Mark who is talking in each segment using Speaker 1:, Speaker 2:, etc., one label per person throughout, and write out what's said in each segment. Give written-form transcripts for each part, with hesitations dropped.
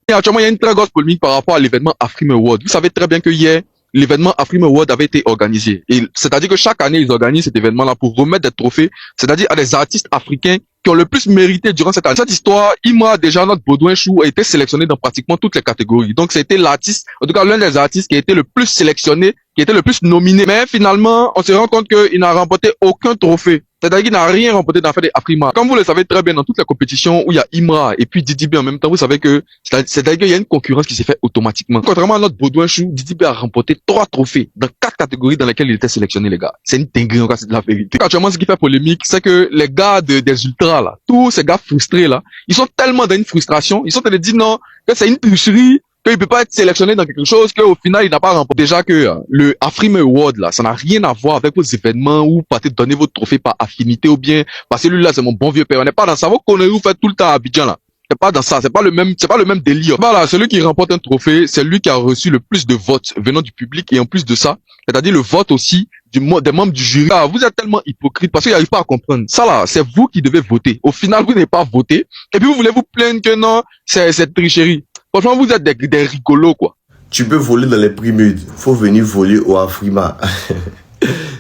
Speaker 1: Et actuellement, il y a une très grosse polémique par rapport à l'événement Afrime Award. Vous savez très bien que hier, l'événement Afrime Award avait été organisé. Et c'est-à-dire que chaque année, ils organisent cet événement-là pour remettre des trophées, c'est-à-dire à des artistes africains qui ont le plus mérité durant cette année. Cette histoire, Imra, déjà, notre Baudouin Chou, a été sélectionné dans pratiquement toutes les catégories. Donc, c'était l'artiste, en tout cas, l'un des artistes qui a été le plus sélectionné, qui a été le plus nominé. Mais finalement, on se rend compte qu'il n'a remporté aucun trophée. C'est-à-dire qu'il n'a rien remporté dans l'affaire des Afrima. Comme vous le savez très bien, dans toutes les compétitions où il y a Imra et puis Didi B en même temps, vous savez que c'est-à-dire qu'il y a une concurrence qui s'est faite automatiquement. Contrairement à notre Baudouin Chou, Didi B a remporté 3 trophées dans 4 catégories dans lesquelles il était sélectionné, les gars. C'est une dinguerie, en cas, c'est de la vérité. Actuellement, ce qui fait polémique, c'est que les gars des ultras, là, tous ces gars frustrés, là, ils sont tellement dans une frustration, ils sont en train de dire non, que c'est une tricherie, qu'il peut pas être sélectionné dans quelque chose qu'au final il n'a pas remporté. Déjà que le Afrime Award là, ça n'a rien à voir avec vos événements où partez donner votre trophée par affinité ou bien parce que lui là c'est mon bon vieux père. On n'est pas dans ça. Vos conneries vous faites tout le temps à Abidjan là. C'est pas dans ça. C'est pas le même délire. Voilà, celui qui remporte un trophée, c'est lui qui a reçu le plus de votes venant du public et en plus de ça, c'est-à-dire le vote aussi des membres du jury. Ah, vous êtes tellement hypocrite parce qu'il n'arrive pas à comprendre. Ça là, c'est vous qui devez voter. Au final, vous n'avez pas voté et puis vous voulez vous plaindre que non, c'est tricherie. Franchement, vous êtes des rigolos, quoi.
Speaker 2: Tu peux voler dans les primudes. Faut venir voler au Afrima.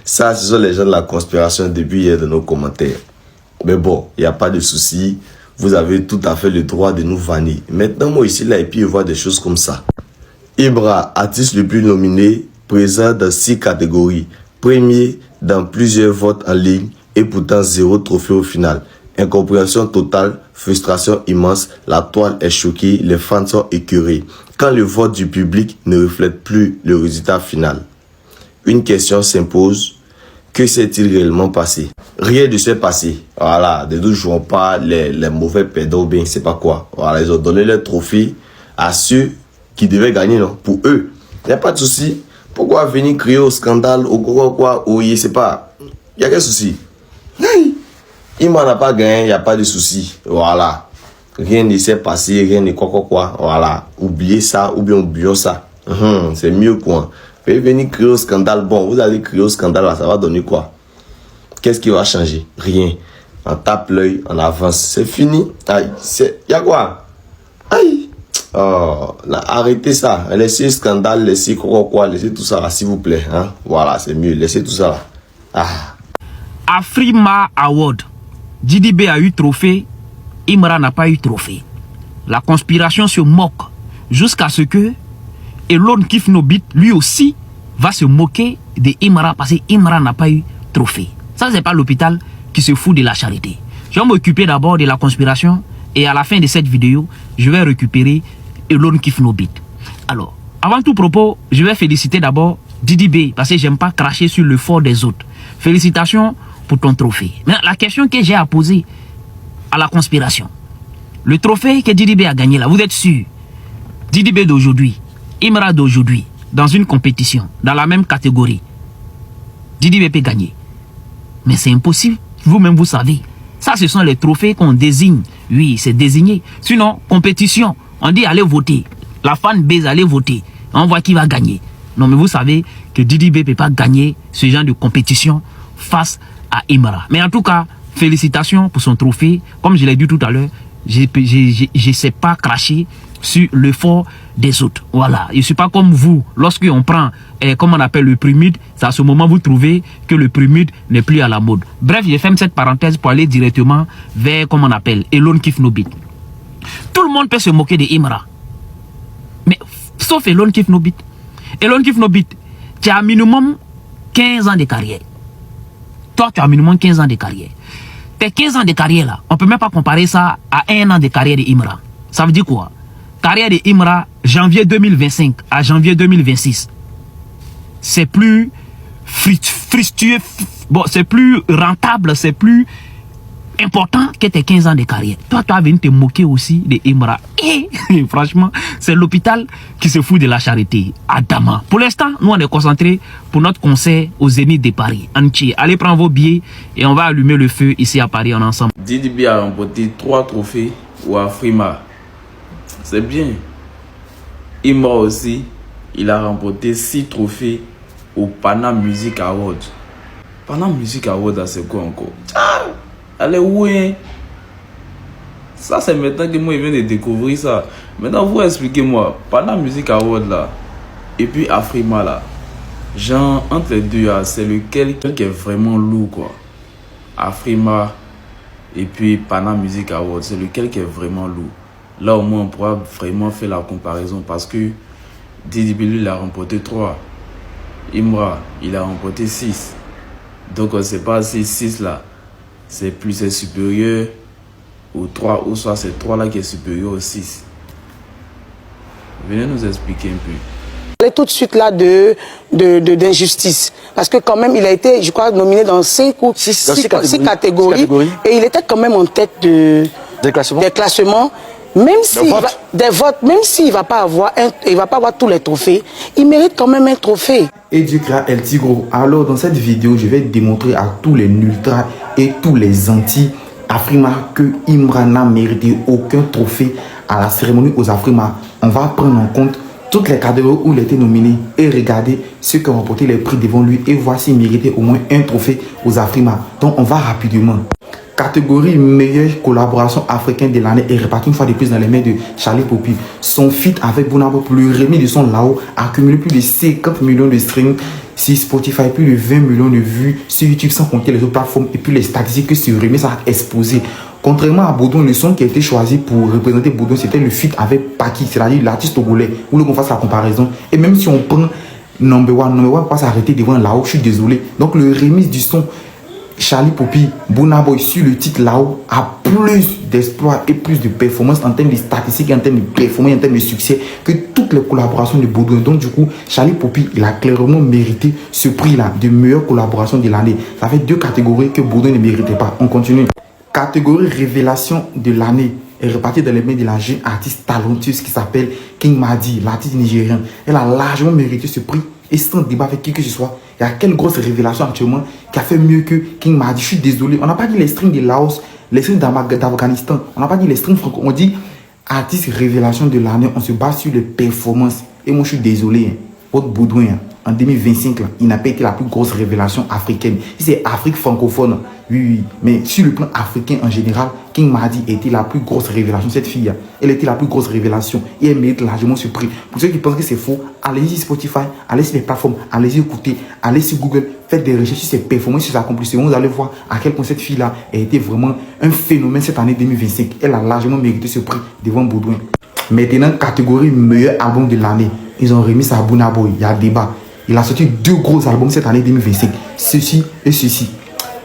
Speaker 2: Ça, ce sont les gens de la conspiration depuis hier de nos commentaires. Mais bon, il n'y a pas de souci. Vous avez tout à fait le droit de nous vanner. Maintenant, moi ici, là, et puis, je vois des choses comme ça. Ibra, artiste le plus nominé, présent dans 6 catégories. Premier dans plusieurs votes en ligne et pourtant 0 trophée au final. Incompréhension totale, frustration immense, la toile est choquée, les fans sont écœurés. Quand le vote du public ne reflète plus le résultat final. Une question s'impose, que s'est-il réellement passé? Rien ne s'est passé. Voilà, de nous jouons pas les mauvais perdants ou bien c'est pas quoi. Voilà, ils ont donné leur trophée à ceux qui devaient gagner, non? Pour eux. Il n'y a pas de souci. Pourquoi venir crier au scandale, au quoi, ou je sais pas. Il y a quel souci? Il m'en a pas gagné, il n'y a pas de souci. Voilà. Rien ne s'est passé, rien ne quoi. Voilà. Oubliez ça, ou bien oublions ça. C'est mieux quoi. Vous venir crier au scandale. Bon, vous allez crier au scandale, ça va donner quoi? Qu'est-ce qui va changer? Rien. On tape l'œil, on avance. C'est fini. Aïe, y a quoi? Aïe. Oh, arrêtez ça. Laissez le scandale, laissez quoi, laissez tout ça là, s'il vous plaît. Hein? Voilà, c'est mieux. Laissez tout ça là. Ah.
Speaker 3: Afrima Award. Didi B a eu trophée, Imra n'a pas eu trophée. La conspiration se moque jusqu'à ce que Elon Kifnobit, lui aussi, va se moquer de Imra parce que Imra n'a pas eu trophée. Ça, c'est pas l'hôpital qui se fout de la charité. Je vais m'occuper d'abord de la conspiration et à la fin de cette vidéo, je vais récupérer Elon Kifnobit. Alors, avant tout propos, je vais féliciter d'abord Didi B parce que j'aime pas cracher sur le fort des autres. Félicitations pour ton trophée. Mais la question que j'ai à poser à la conspiration, le trophée que Didi B a gagné là, vous êtes sûr? Didi B d'aujourd'hui, Imra d'aujourd'hui, dans une compétition, dans la même catégorie, Didi B peut gagner. Mais c'est impossible. Vous-même, vous savez. Ça, ce sont les trophées qu'on désigne. Oui, c'est désigné. Sinon, compétition, on dit allez voter. La fanbase, allez voter. On voit qui va gagner. Non, mais vous savez que Didi B ne peut pas gagner ce genre de compétition face à Imra. Mais en tout cas, félicitations pour son trophée. Comme je l'ai dit tout à l'heure, je ne sais pas cracher sur le fort des autres. Voilà. Je ne suis pas comme vous. Lorsqu'on prend, comme on appelle le primide, c'est à ce moment vous trouvez que le primide n'est plus à la mode. Bref, j'ai fait cette parenthèse pour aller directement vers, comme on appelle, Elon Kifnobit. Tout le monde peut se moquer de Imra. Mais, sauf Elon Kifnobit. Elon Kifnobit, tu as minimum 15 ans de carrière. Toi, tu as minimum 15 ans de carrière. Tes 15 ans de carrière là, on ne peut même pas comparer ça à 1 an de carrière de Imra. Ça veut dire quoi? Carrière de Imra, janvier 2025 à janvier 2026. C'est plus fructueux, bon, c'est plus rentable, c'est plus important que tes 15 ans de carrière. Toi, tu as venu te moquer aussi de Imra. Et franchement, c'est l'hôpital qui se fout de la charité. Adama. Pour l'instant, nous, on est concentrés pour notre concert au Zénith de Paris. Entier. Allez prendre vos billets et on va allumer le feu ici à Paris en ensemble.
Speaker 4: Didi B a remporté 3 trophées au Afrima. C'est bien. Imra aussi, il a remporté 6 trophées au Panam Music Award. Panam Music Award, c'est quoi encore? Allez, où est? Ça, c'est maintenant que moi, je viens de découvrir ça. Maintenant, vous expliquez-moi, Pana Music Award là, et puis Afrima là, genre, entre les deux, c'est lequel qui est vraiment lourd, quoi. Afrima et puis Pana Music Award, c'est lequel qui est vraiment lourd. Là, au moins, on pourra vraiment faire la comparaison parce que Didi B, lui, il a remporté 3. Imra, il a remporté 6. Donc, on ne sait pas si 6 là, c'est supérieur au 3 ou soit c'est 3 là qui est supérieur au 6. Venez nous expliquer un peu.
Speaker 5: Parler tout de suite là d'injustice. Parce que quand même, il a été, je crois, nominé dans 6 catégories. Et il était quand même en tête des classements. Même s'il ne va pas avoir tous les trophées, il mérite quand même un trophée.
Speaker 6: Et Dieu créa El Tigro. Alors dans cette vidéo, je vais démontrer à tous les ultras et tous les anti-Afrima que Imra n'a mérité aucun trophée à la cérémonie aux Afrima. On va prendre en compte toutes les catégories où il était nominé et regarder ceux qui ont remporté les prix devant lui et voir s'il méritait au moins un trophée aux Afrima. Donc on va rapidement. Catégorie meilleure collaboration africaine de l'année est répartie une fois de plus dans les mains de Charlie Poppy. Son feat avec Burna Boy, le remix de son Lao, a accumulé plus de 50 millions de streams sur Spotify, plus de 20 millions de vues sur YouTube sans compter les autres plateformes et puis les statistiques que ce remix a exposé. Contrairement à Boudon, le son qui a été choisi pour représenter Boudon, c'était le feat avec Paki, c'est-à-dire l'artiste togolais. Vous voulez qu'on fasse la comparaison? Et même si on prend Number One pas s'arrêter devant Lao, je suis désolé. Donc le remix du son Charlie Poppy, Burna Boy sur le titre Lao a plus d'espoir et plus de performance en termes de statistiques, en termes de performance, en termes de succès que toutes les collaborations de Boudon. Donc du coup, Charlie Poppy, il a clairement mérité ce prix-là de meilleure collaboration de l'année. Ça fait 2 catégories que Boudon ne méritait pas. On continue. Catégorie révélation de l'année est répartie dans les mains de la jeune artiste talentueuse qui s'appelle King Madi, l'artiste nigérien. Elle a largement mérité ce prix et sans débat avec qui que ce soit. Il y a quelle grosse révélation actuellement qui a fait mieux que King Madi? Je suis désolé, on n'a pas dit les strings de Laos, les strings d'Afghanistan, on n'a pas dit les strings franco, on dit artiste révélation de l'année, on se base sur les performances. Et moi je suis désolé, votre Baudouin, en 2025, là, il n'a pas été la plus grosse révélation africaine. Si c'est Afrique francophone, oui, mais sur le plan africain en général, King Madi était la plus grosse révélation. Cette fille, elle était la plus grosse révélation et elle mérite largement ce prix. Pour ceux qui pensent que c'est faux, allez-y sur Spotify, allez sur les plateformes, allez-y écouter, allez sur Google, faites des recherches sur ses performances, sur ses accomplissements. Vous allez voir à quel point cette fille-là a été vraiment un phénomène cette année 2025. Elle a largement mérité ce prix devant Baudouin. Maintenant, catégorie meilleur album de l'année. Ils ont remis ça à Burna Boy. Il y a débat. Il a sorti 2 gros albums cette année 2025. Ceci et ceci.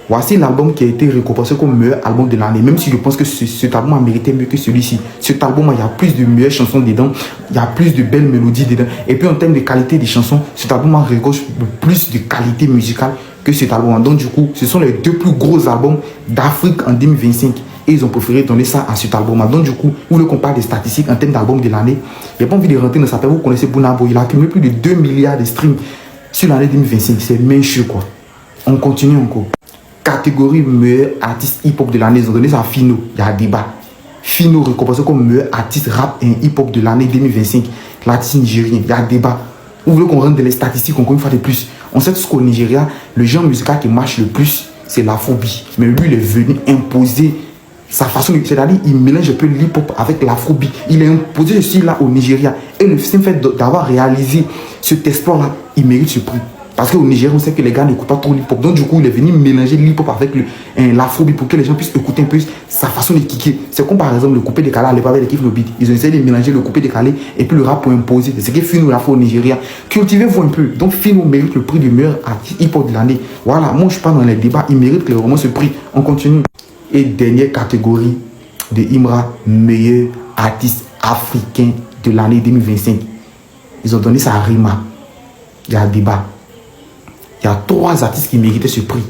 Speaker 6: Voici l'album qui a été récompensé comme meilleur album de l'année. Même si je pense que cet album a mérité mieux que celui-ci. Cet album, il y a plus de meilleures chansons dedans. Il y a plus de belles mélodies dedans. Et puis en termes de qualité des chansons, cet album a récompensé plus de qualité musicale que cet album. Donc du coup, ce sont les 2 plus gros albums d'Afrique en 2025. Et ils ont préféré donner ça à cet album. Donc du coup, vous voulez qu'on parle des statistiques en termes d'album de l'année. Il n'y a pas envie de rentrer dans ça. Vous connaissez Burna Boy. Il a accumulé plus de 2 milliards de streams sur l'année 2025. C'est mince quoi. On continue encore. Catégorie meilleur artiste hip-hop de l'année. Ils ont donné ça à Fino. Il y a un débat. Fino récompensé comme meilleur artiste rap et hip-hop de l'année 2025. L'artiste nigérien. Il y a un débat. Vous voulez qu'on rentre dans les statistiques encore une fois de plus. On sait tous qu'au Nigeria, le genre musical qui marche le plus, c'est l'afrobeat. Mais lui, il est venu imposer sa façon, c'est-à-dire il mélange un peu l'hip-hop avec l'afrobeat. Il est imposé ce style-là au Nigeria. Et le simple fait d'avoir réalisé cet exploit-là, il mérite ce prix. Parce qu'au Nigeria, on sait que les gars n'écoutent pas trop l'hip-hop. Donc du coup, il est venu mélanger l'hip-hop avec l'afrobeat pour que les gens puissent écouter un peu sa façon de kicker. C'est comme par exemple le coupé décalé à l'époque avec l'équipe No Beat. Ils ont essayé de mélanger le coupé décalé et puis le rap pour imposer. C'est ce que Fino l'a fait au Nigeria. Cultivez-vous un peu. Donc Fino mérite le prix du meilleur artiste hip-hop de l'année. Voilà, moi je suis pas dans les débats. Il mérite clairement ce prix. On continue. Et dernière catégorie de Imra, meilleur artiste africain de l'année 2025. Ils ont donné ça à Rima. Il y a un débat. Il y a 3 artistes qui méritaient ce prix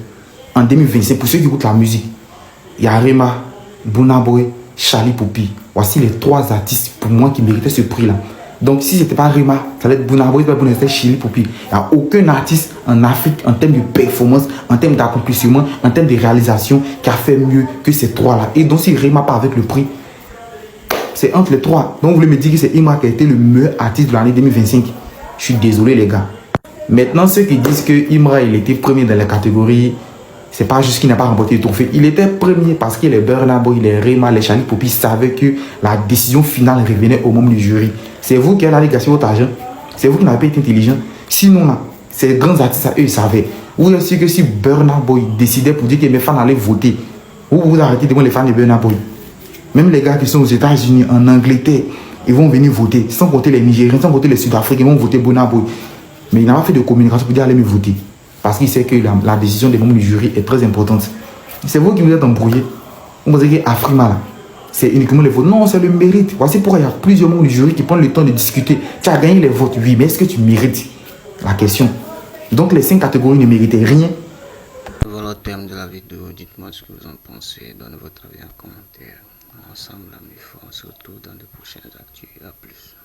Speaker 6: en 2025 pour ceux qui écoutent la musique. Il y a Rima, Burna Boy, Charlie Poppy. Voici les 3 artistes pour moi qui méritaient ce prix-là. Donc si ce n'était pas Rima, ça allait être Burna Boy, c'était Charlie Poppy. Il n'y a aucun artiste en Afrique en termes de performance, en termes d'accomplissement, en termes de réalisation qui a fait mieux que ces 3-là. Et donc si Rima part avec le prix, c'est entre les 3. Donc vous voulez me dire que c'est Imra qui a été le meilleur artiste de l'année 2025. Je suis désolé les gars. Maintenant ceux qui disent que Imra il était premier dans la catégorie C'est pas juste qu'il n'a pas remporté le trophée. Il était premier parce que les Burna Boy, les Rema, les Charlie Poppy savaient que la décision finale revenait au membre du jury. C'est vous qui allez gâcher votre argent. C'est vous qui n'avez pas été intelligent. Sinon, là, ces grands artistes, eux, ils savaient. Vous êtes sûr que si Burna Boy décidait pour dire que mes fans allaient voter, vous arrêtez devant les fans de Burna Boy. Même les gars qui sont aux États-Unis, en Angleterre, ils vont venir voter. Sans compter les Nigériens, sans compter les Sud-Africains, ils vont voter Burna Boy. Mais il n'a pas fait de communication pour dire allez me voter. Parce qu'il sait que la décision des membres du jury est très importante. C'est vous qui vous êtes embrouillés. Vous pensez qu'Afrima, là, c'est uniquement les votes. Non, c'est le mérite. Voici pourquoi il y a plusieurs membres du jury qui prennent le temps de discuter. Tu as gagné les votes, oui, mais est-ce que tu mérites la question? Donc les 5 catégories ne méritaient rien.
Speaker 7: Voilà le terme de la vidéo. Dites-moi ce que vous en pensez. Donnez votre avis en commentaire. Ensemble, amis forts, on se retrouve dans de prochaines actus. À plus.